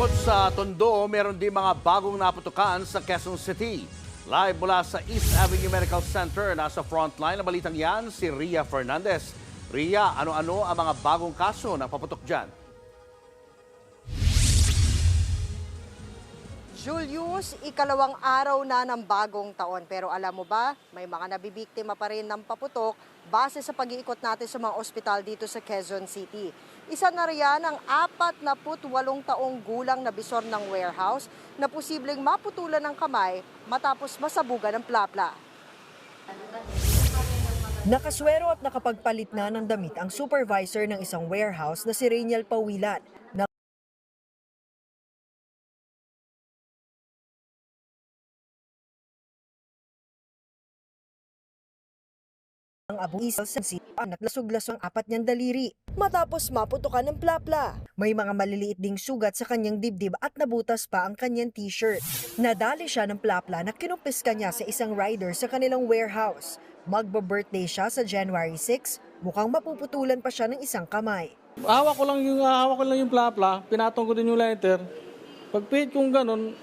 Bukod sa Tondo, meron din mga bagong naputukan sa Quezon City. Live mula sa East Avenue Medical Center, nasa frontline na balitang yan si Ria Fernandez. Ria, ano-ano ang mga bagong kaso na paputok dyan? Julius, ikalawang araw na ng bagong taon. Pero alam mo ba, may mga nabibiktima pa rin ng paputok base sa pag-iikot natin sa mga ospital dito sa Quezon City. Isa na riyan ang 48 taong gulang na bisor ng warehouse na posibleng maputulan ng kamay matapos masabugan ng plapla. Nakaswero at nakapagpalit na ng damit ang supervisor ng isang warehouse na si Rainiel Pawilan. Ang abuso sa at lasuglas ang apat niyang daliri matapos maputukan ng plapla. May mga maliliit ding sugat sa kanyang dibdib at nabutas pa ang kanyang t-shirt. Nadali siya ng plapla na kinumpiska niya sa isang rider sa kanilang warehouse. Magbo-birthday siya sa January 6, mukhang mapuputulan pa siya ng isang kamay. Hawak ko lang yung plapla, pinatong ko din yung lighter. Pagpihit kong ganun,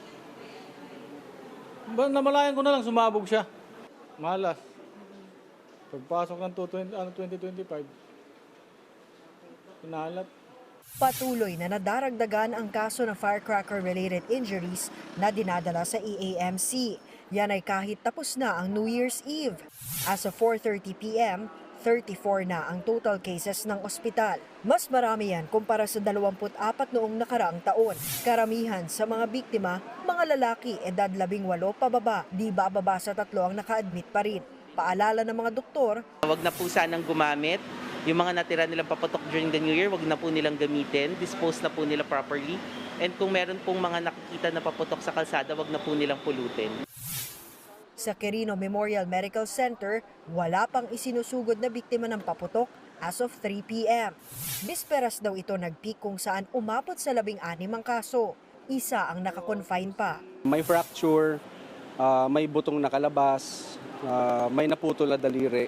namalayan ko na lang sumabog siya. Malas. Pagpasok ng 2025, pinalat. Patuloy na nadaragdagan ang kaso ng firecracker-related injuries na dinadala sa EAMC. Yan ay kahit tapos na ang New Year's Eve. As of 4:30 p.m., 34 na ang total cases ng ospital. Mas marami yan kumpara sa 24 noong nakaraang taon. Karamihan sa mga biktima, mga lalaki edad 18 pababa, di bababa sa 3 ang naka-admit pa rin. Paalala ng mga doktor, wag na po sanang gumamit. Yung mga natira nilang paputok during the New Year, wag na po nilang gamitin. Dispose na po nila properly. And kung meron pong mga nakikita na paputok sa kalsada, wag na po nilang pulutin. Sa Quirino Memorial Medical Center, wala pang isinusugod na biktima ng paputok as of 3 p.m. Bisperas daw ito nag-peak kung saan umabot sa 16 ang kaso. Isa ang nakakonfine pa. May fracture, may butong nakalabas, may naputol na daliri,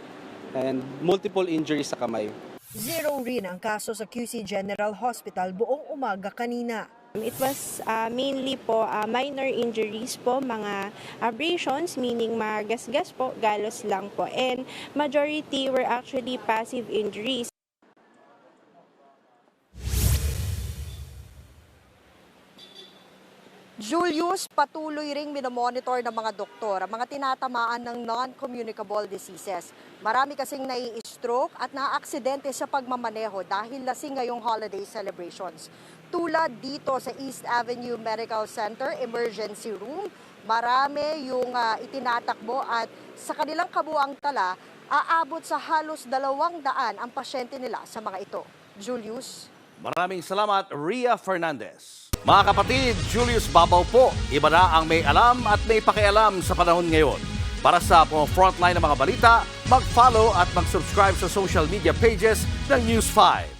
and multiple injuries sa kamay. Zero rin ang kaso sa QC General Hospital buong umaga kanina. It was mainly po minor injuries po, mga abrasions, meaning magasgas po, galos lang po. And majority were actually passive injuries. Julius, patuloy ring minomonitor ng mga doktor ang mga tinatamaan ng non-communicable diseases. Marami kasing nai-stroke at na-aksidente sa pagmamaneho dahil lasing ngayong holiday celebrations. Tulad dito sa East Avenue Medical Center Emergency Room, marami yung itinatakbo at sa kanilang kabuang tala, aabot sa halos 200 ang pasyente nila sa mga ito. Julius? Maraming salamat, Ria Fernandez. Mga kapatid, Julius Babaw po. Iba na ang may alam at may pakialam sa panahon ngayon. Para sa frontline ng mga balita, mag-follow at mag-subscribe sa social media pages ng News 5.